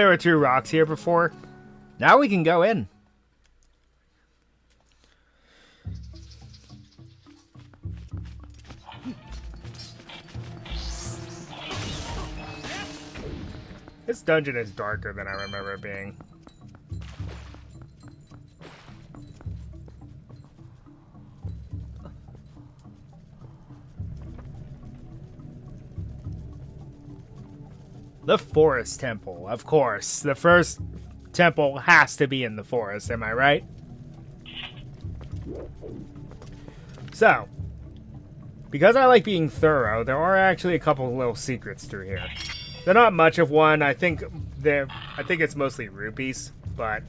There were 2 rocks here before. Now we can go in. This dungeon is darker than I remember it being. The Forest Temple, of course. The first temple has to be in the forest, am I right? So, because I like being thorough, there are actually a couple of little secrets through here. They're not much of one. I think it's mostly rupees, but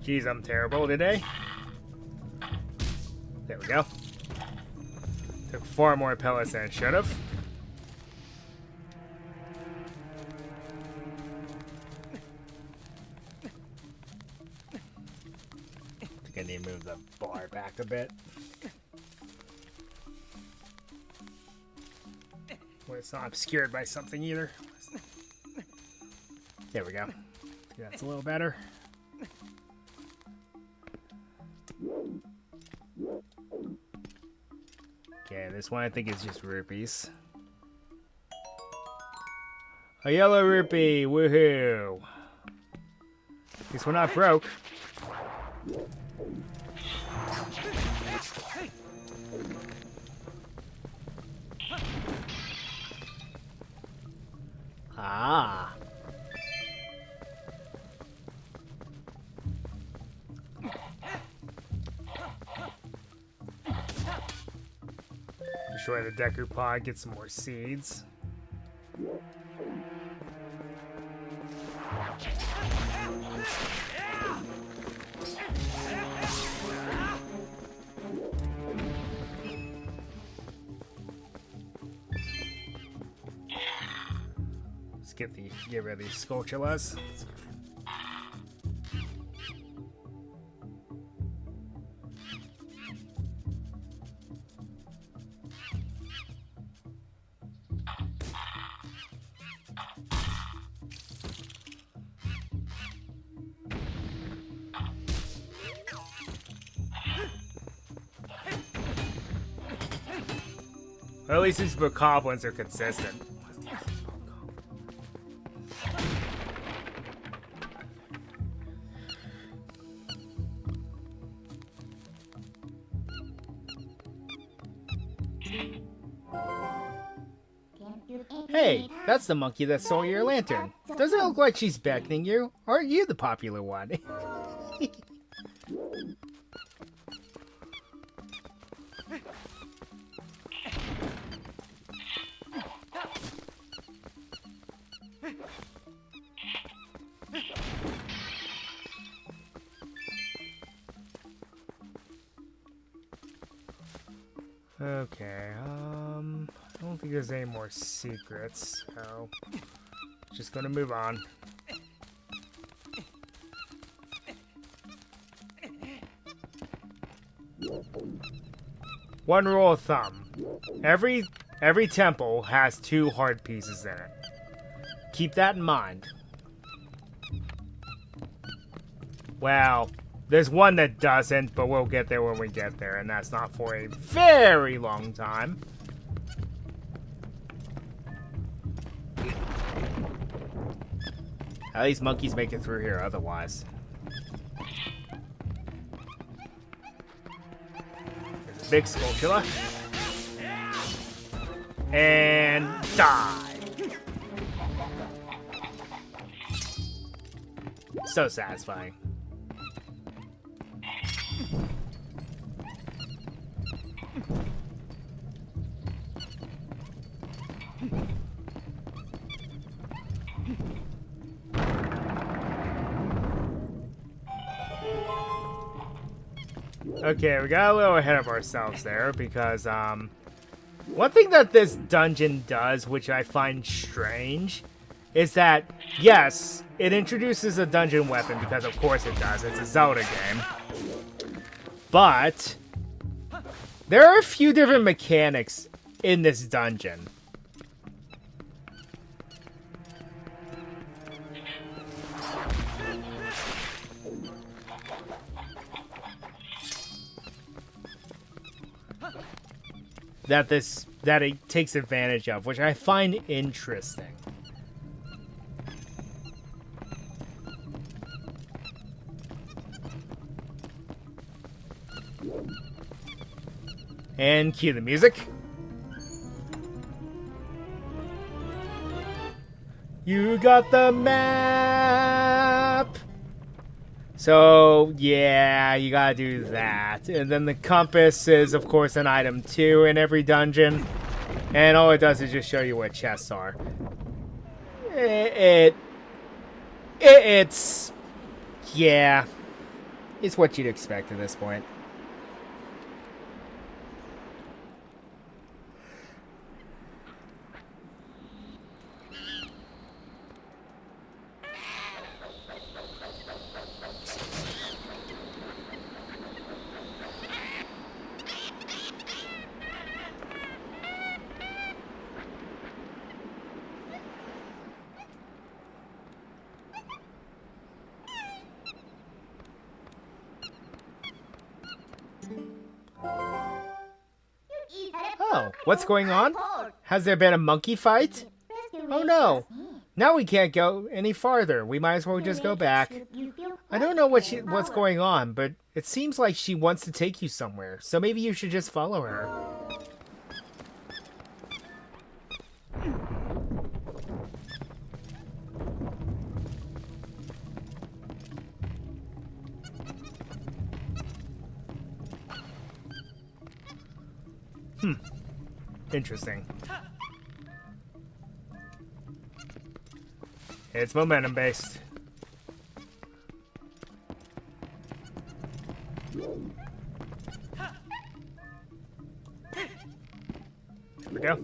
geez, I'm terrible today. There we go. Took far more pellets than it should have. I think I need to move the bar back a bit. Where it's not obscured by something either. There we go. That's a little better. Okay, this one I think is just rupees. A yellow rupee, woohoo! At least we're not broke. Ah. Destroy the Deku pod, get some more seeds. Let's get rid of these Skulltulas. Or at least these bokoblins are consistent. Hey, that's the monkey that stole your lantern. Doesn't it look like she's beckoning you? Aren't you the popular one? Okay, I don't think there's any more secrets, so just gonna move on. One rule of thumb. Every temple has 2 hard pieces in it. Keep that in mind. Well, there's one that doesn't, but we'll get there when we get there, and that's not for a very long time. At least monkeys make it through here otherwise. There's a big Skulltula. And die. So satisfying. Okay, we got a little ahead of ourselves there because, one thing that this dungeon does, which I find strange, is that, yes, it introduces a dungeon weapon, because of course it does. It's a Zelda game. But there are a few different mechanics in this dungeon. That it takes advantage of, which I find interesting. And cue the music. You got the map! So, yeah, you gotta do that. And then the compass is, of course, an item too in every dungeon. And all it does is just show you where chests are. It's... yeah. It's what you'd expect at this point. Oh, what's going on? Has there been a monkey fight? Oh no. Now we can't go any farther. We might as well just go back. I don't know what's going on, but it seems like she wants to take you somewhere. So maybe you should just follow her. Interesting. It's momentum based. There we go.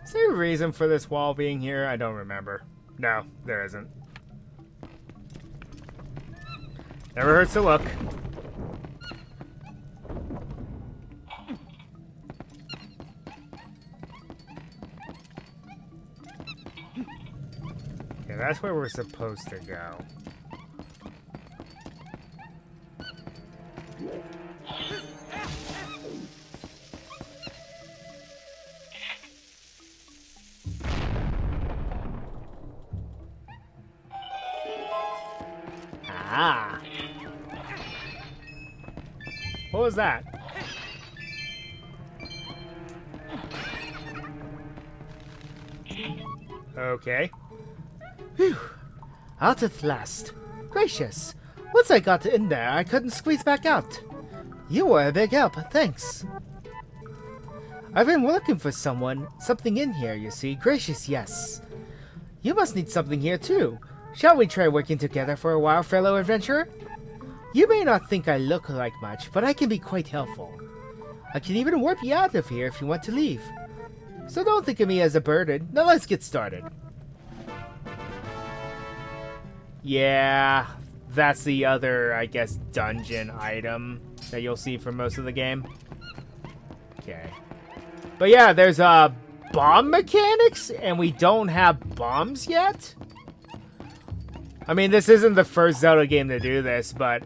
Is there a reason for this wall being here? I don't remember. No, there isn't. Never hurts to look. Okay, that's where we're supposed to go. Ah. What was that? Okay. Whew. Out at last. Gracious. Once I got in there, I couldn't squeeze back out. You were a big help, thanks. I've been looking for something in here, you see. Gracious, yes. You must need something here, too. Shall we try working together for a while, fellow adventurer? You may not think I look like much, but I can be quite helpful. I can even warp you out of here if you want to leave. So don't think of me as a burden. Now let's get started. Yeah, that's the other, I guess, dungeon item that you'll see for most of the game. Okay. But yeah, there's bomb mechanics, and we don't have bombs yet? I mean, this isn't the first Zelda game to do this, but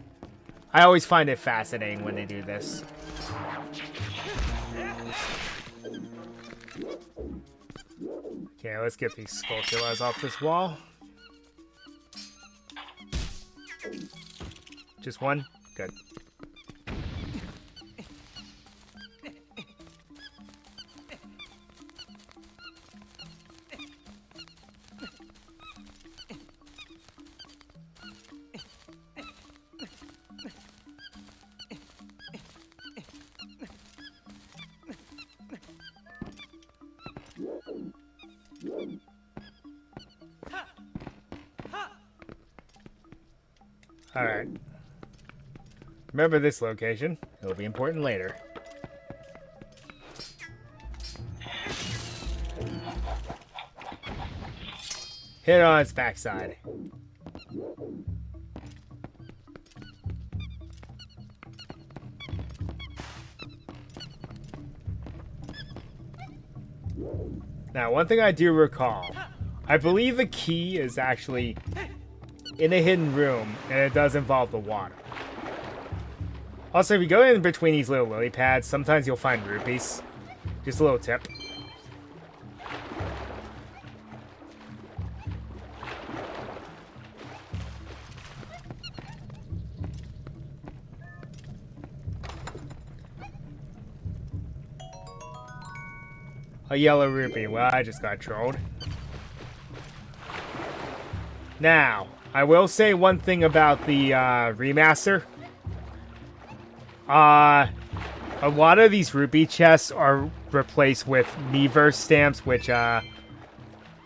I always find it fascinating when they do this. Okay, let's get these sculptures off this wall. Just one? Good. Alright. Remember this location. It'll be important later. Hit it on its backside. Now, one thing I do recall, I believe the key is actually in a hidden room, and it does involve the water. Also, if you go in between these little lily pads, sometimes you'll find rupees. Just a little tip. A yellow rupee. Well, I just got trolled. Now, I will say one thing about the remaster. A lot of these rupee chests are replaced with Miiverse stamps, which, you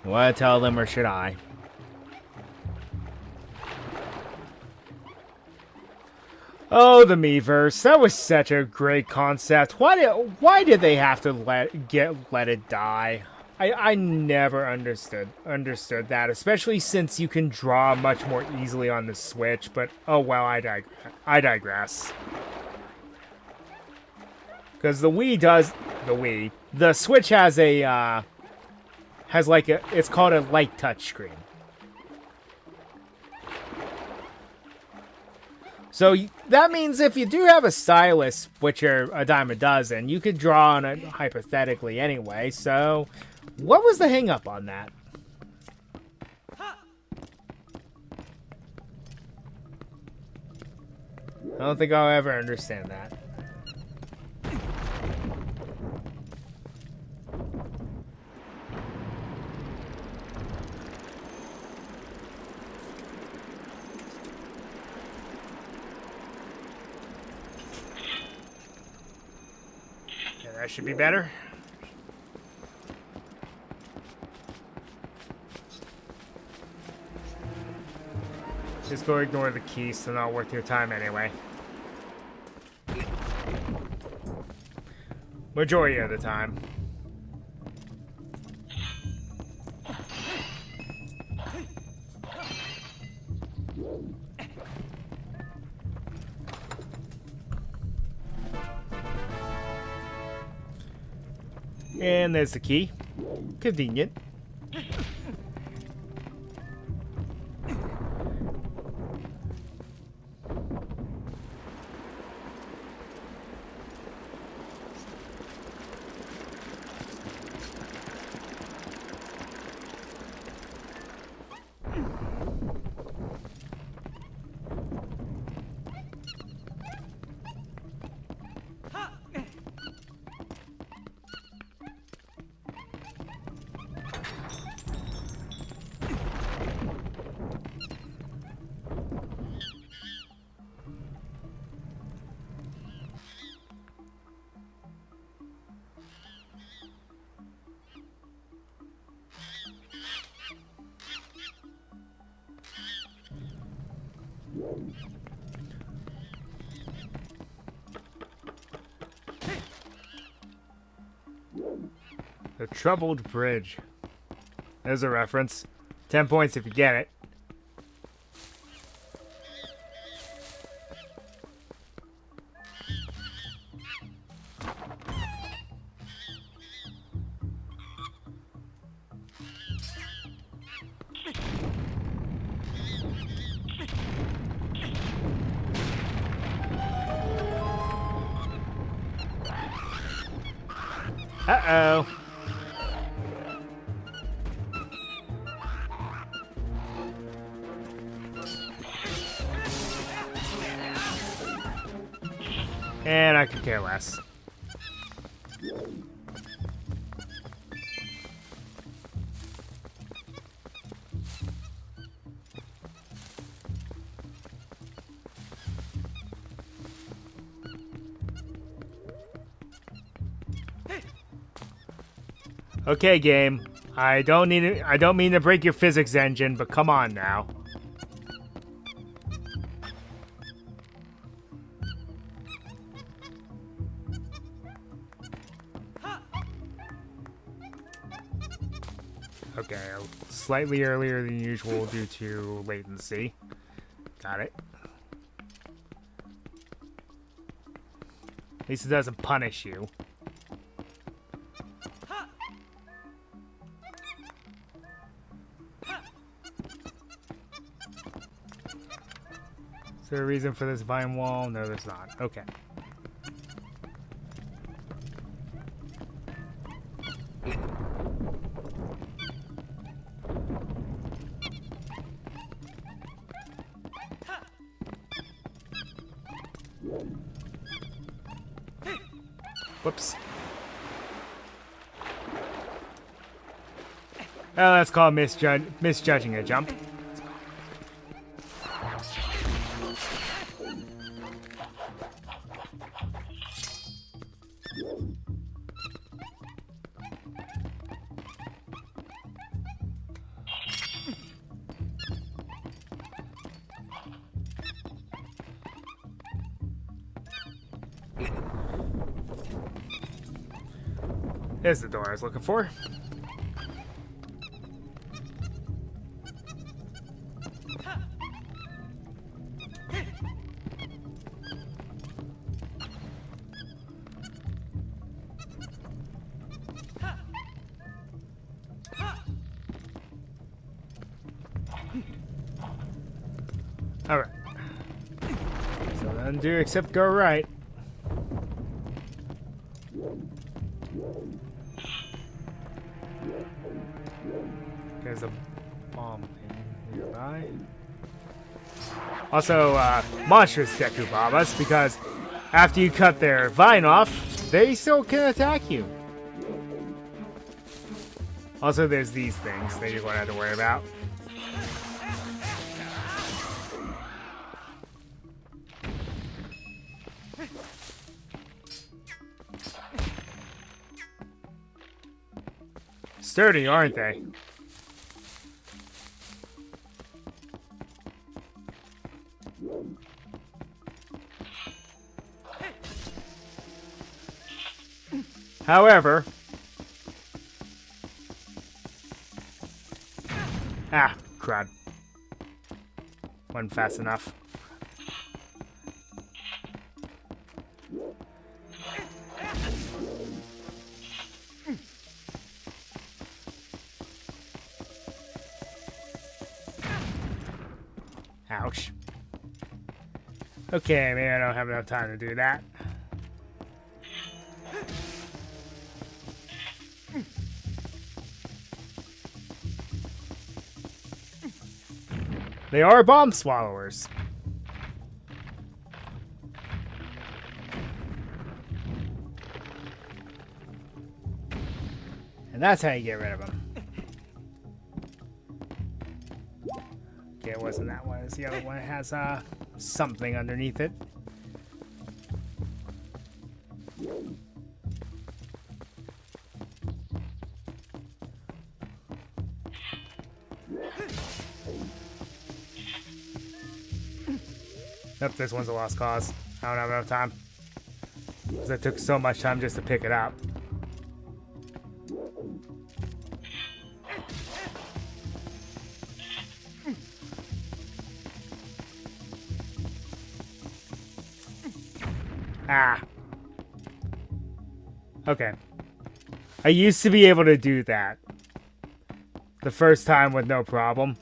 want to tell them, or should I? Oh, the Miiverse. That was such a great concept. Why did they have to let it die? I never understood that, especially since you can draw much more easily on the Switch, but oh well, I digress. Because the Switch has it's called a light touch screen. So that means if you do have a stylus, which are a dime a dozen, you could draw on it hypothetically anyway. So what was the hang up on that? I don't think I'll ever understand that. That should be better. Just go ignore the keys, they're not worth your time anyway. Majority of the time. And there's the key. Convenient. The Troubled Bridge. There's a reference. 10 points if you get it. Uh-oh. And I could care less. Okay, game. I don't mean to break your physics engine, but come on now. Okay, slightly earlier than usual due to latency. Got it. At least it doesn't punish you. Is there a reason for this vine wall? No, there's not. Okay. Whoops. Well, that's called misjudging a jump. There's the door I was looking for. Alright. So nothing to do except go right. There's a bomb nearby. Also, monstrous Deku Bombas, because after you cut their vine off, they still can attack you. Also, there's these things that you won't have to worry about. Sturdy, aren't they? However, crud. Wasn't fast enough. Ouch. Okay, maybe I don't have enough time to do that. They are bomb swallowers. And that's how you get rid of them. Okay, it wasn't that one. It's the other one. It has something underneath it. Nope, this one's a lost cause. I don't have enough time. Because it took so much time just to pick it up. Okay. I used to be able to do that the first time with no problem.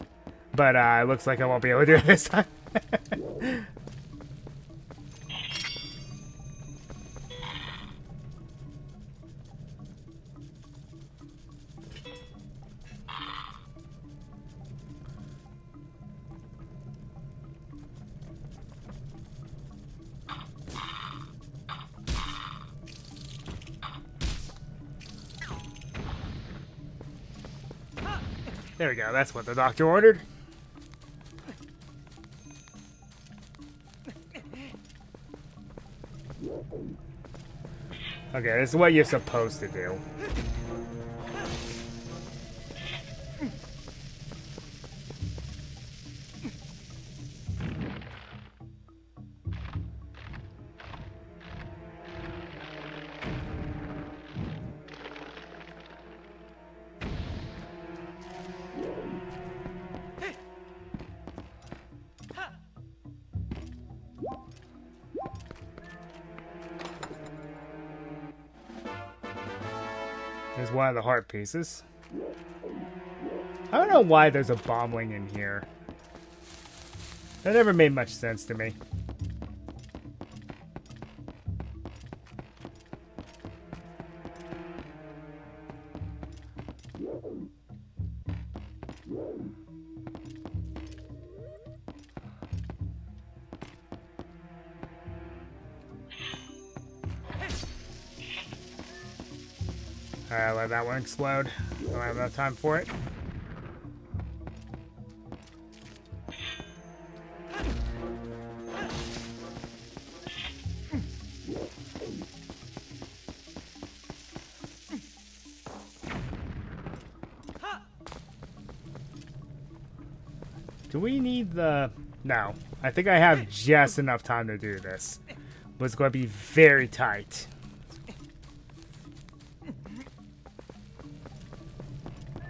But it looks like I won't be able to do it this time. There we go, that's what the doctor ordered. Okay, this is what you're supposed to do. There's one of the heart pieces. I don't know why there's a bombling in here. That never made much sense to me. Alright, let that one explode. Don't have enough time for it. Do we need the... No. I think I have just enough time to do this. But it's going to be very tight.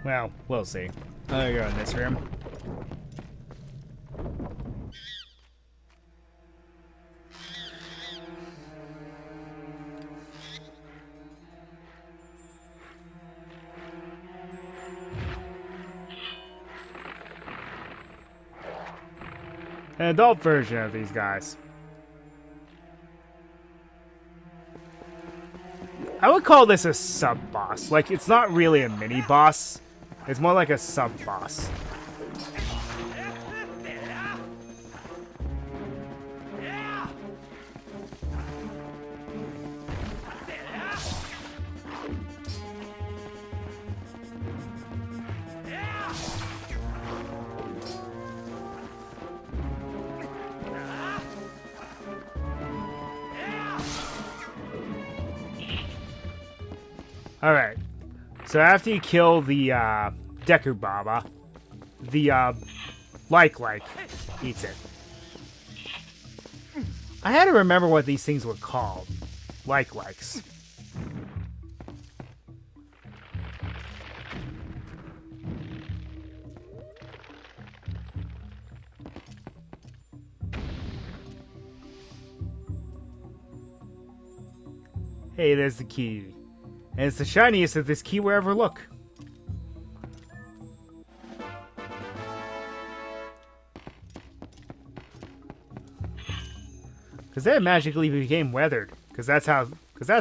Well, we'll see. I'll go in this room. An adult version of these guys. I would call this a sub-boss. Like, it's not really a mini-boss. It's more like a sub-boss. Alright. So after you kill the Deku Baba, the like eats it. I had to remember what these things were called. Likes. Hey, there's the key. And it's the shiniest of this key will ever look. Because they magically became weathered. Because that's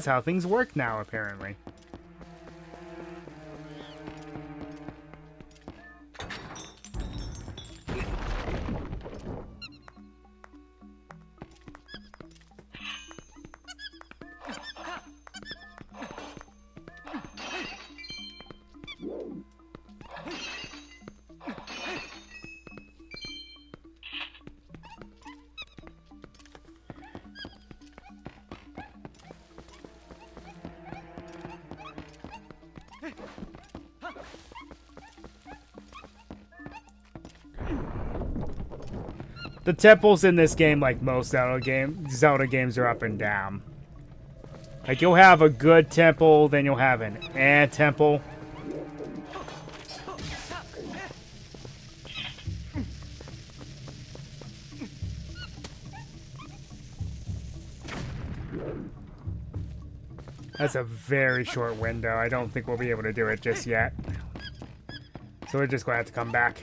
how things work now, apparently. The temples in this game, like most Zelda games, are up and down. Like, you'll have a good temple, then you'll have an temple. That's a very short window. I don't think we'll be able to do it just yet. So we're just going to have to come back.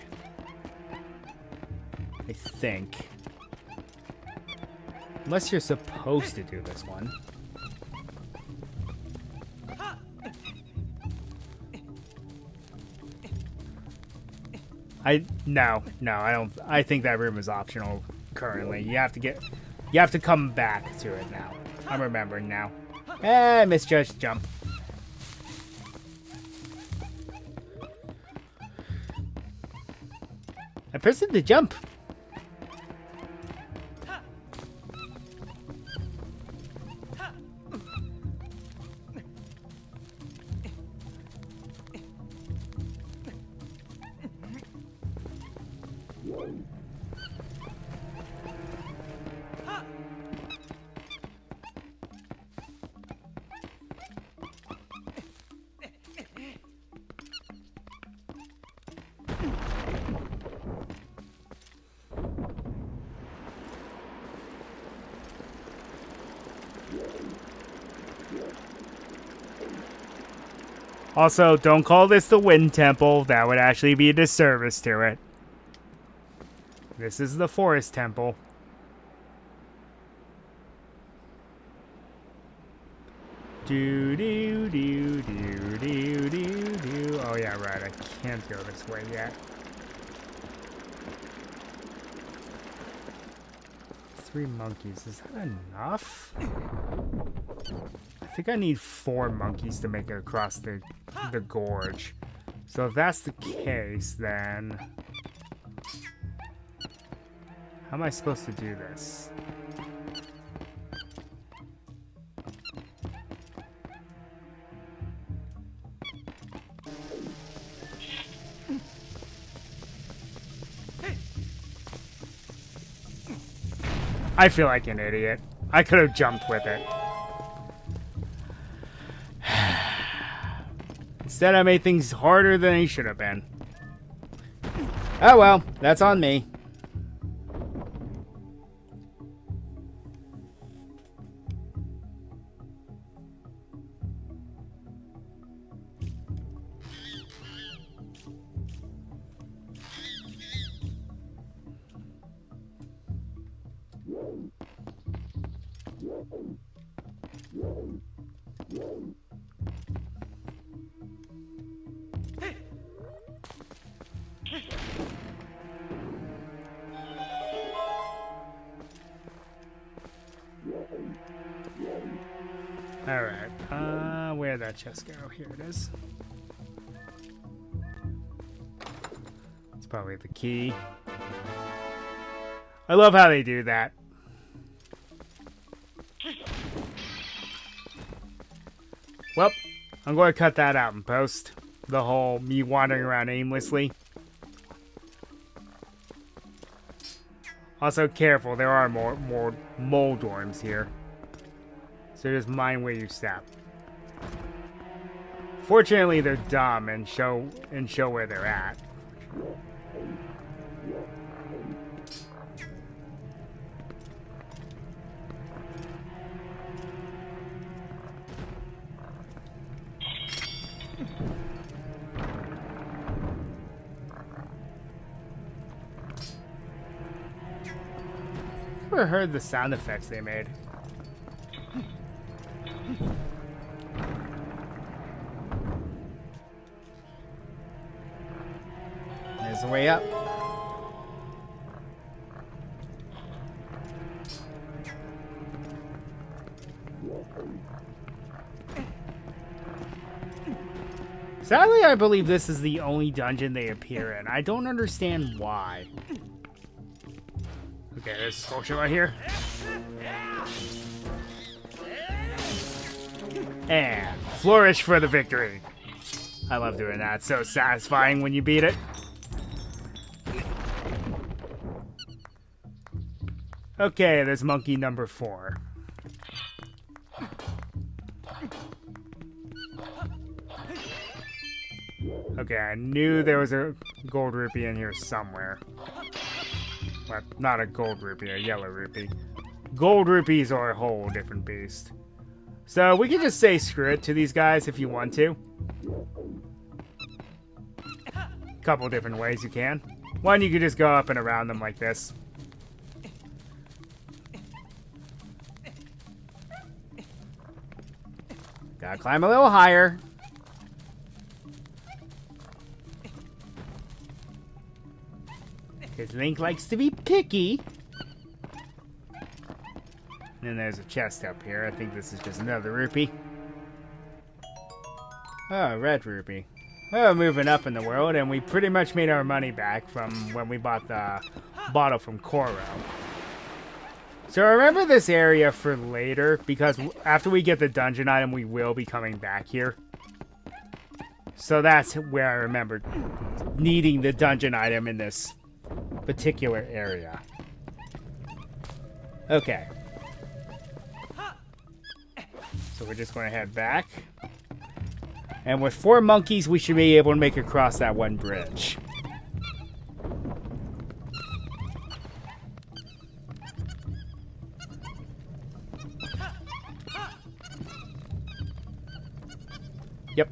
I think. Unless you're supposed to do this one. No, I don't. I think that room is optional currently. You have to come back to it now. I'm remembering now. I misjudged jump. I pressed the jump. Also, don't call this the Wind Temple. That would actually be a disservice to it. This is the Forest Temple. Do do do do do do do. Oh yeah, right. I can't go this way yet. 3 monkeys. Is that enough? I think I need 4 monkeys to make it across the gorge. So if that's the case, then how am I supposed to do this? I feel like an idiot. I could have jumped with it. Instead, I made things harder than they should have been. Oh well, that's on me. Alright, where'd that chest go? Here it is. It's probably the key. I love how they do that. Well, I'm going to cut that out in post. The whole me wandering around aimlessly. Also, careful, there are more moldworms here. So just mind where you step. Fortunately, they're dumb and show where they're at. Never heard the sound effects they made. There's the way up. Sadly, I believe this is the only dungeon they appear in. I don't understand why. Okay, there's a sculpture right here. And flourish for the victory. I love doing that. It's so satisfying when you beat it. Okay, there's monkey number 4. Okay, I knew there was a gold rupee in here somewhere. Well, not a gold rupee, a yellow rupee. Gold rupees are a whole different beast. So we can just say screw it to these guys if you want to. Couple different ways you can. One, you could just go up and around them like this. Gotta climb a little higher. Because Link likes to be picky. And then there's a chest up here. I think this is just another rupee. Oh, red rupee. Well, moving up in the world, and we pretty much made our money back from when we bought the bottle from Koro. So remember this area for later, because after we get the dungeon item, we will be coming back here. So that's where I remembered needing the dungeon item in this particular area. Okay. So we're just going to head back. And with 4 monkeys, we should be able to make it across that one bridge. Yep.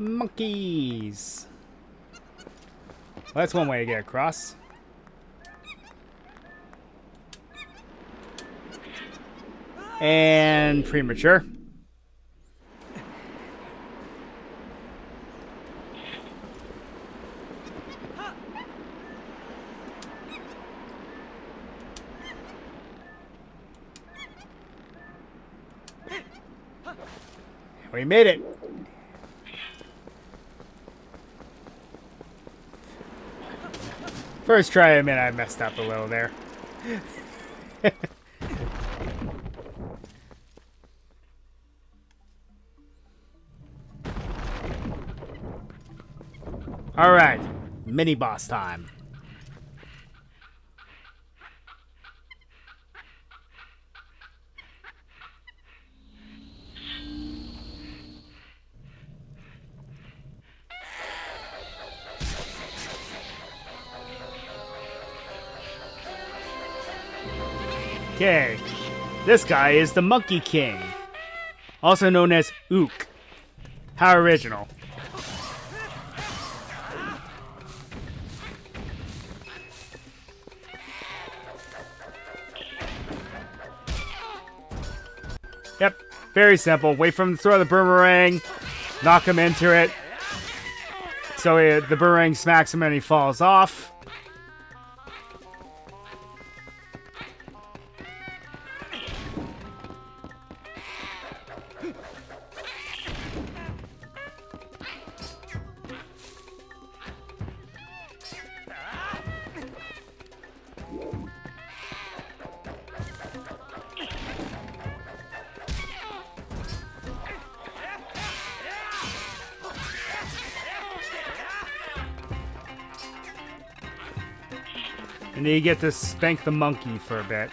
Monkeys. Well, that's one way to get across. And premature. We made it. First try, I admit I messed up a little there. All right, mini boss time. Okay, this guy is the Monkey King, also known as Ook. How original. Yep, very simple. Wait for him to throw the boomerang, knock him into it, so the boomerang smacks him and he falls off. And then you get to spank the monkey for a bit.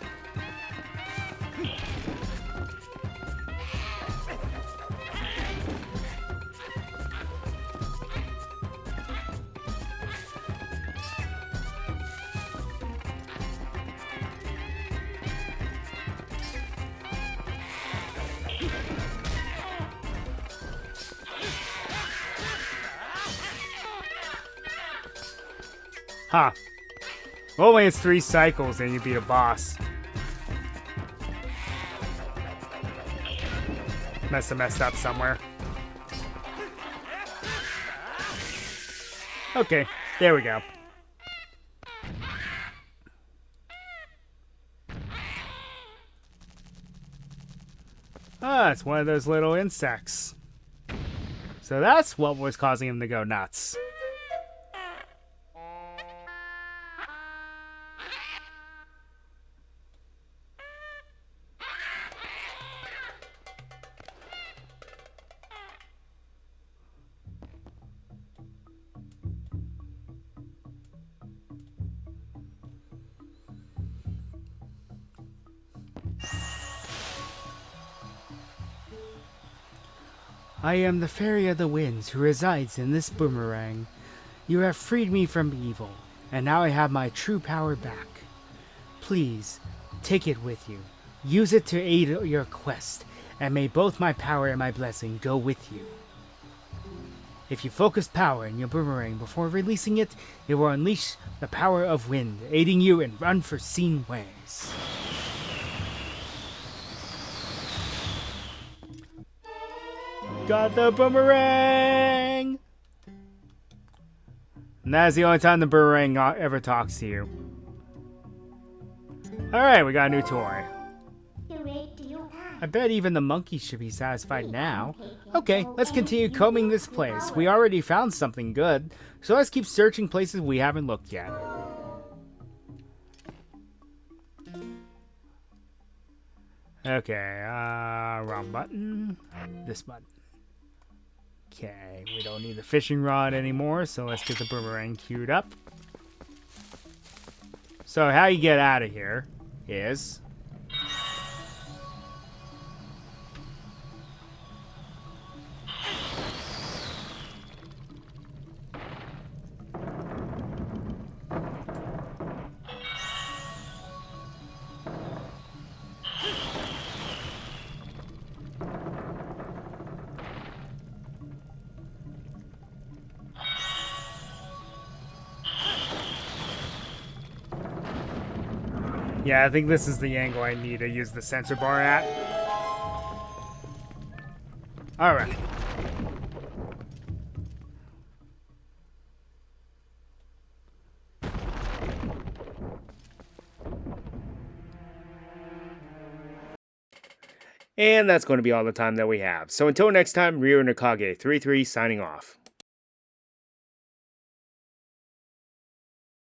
Huh. Well, only it's 3 cycles and you beat a boss. Must have messed up somewhere. Okay, there we go. Ah, it's one of those little insects. So that's what was causing him to go nuts. I am the Fairy of the Winds who resides in this boomerang. You have freed me from evil, and now I have my true power back. Please, take it with you. Use it to aid your quest, and may both my power and my blessing go with you. If you focus power in your boomerang before releasing it, it will unleash the power of wind, aiding you in unforeseen ways. Got the boomerang! And that is the only time the boomerang ever talks to you. Alright, we got a new toy. I bet even the monkey should be satisfied now. Okay, let's continue combing this place. We already found something good, so let's keep searching places we haven't looked yet. Okay, wrong button. This button. Okay, we don't need the fishing rod anymore, so let's get the boomerang queued up. So how you get out of here is... Yeah, I think this is the angle I need to use the sensor bar at. Alright. And that's going to be all the time that we have. So until next time, Ryo Nakage 33 signing off.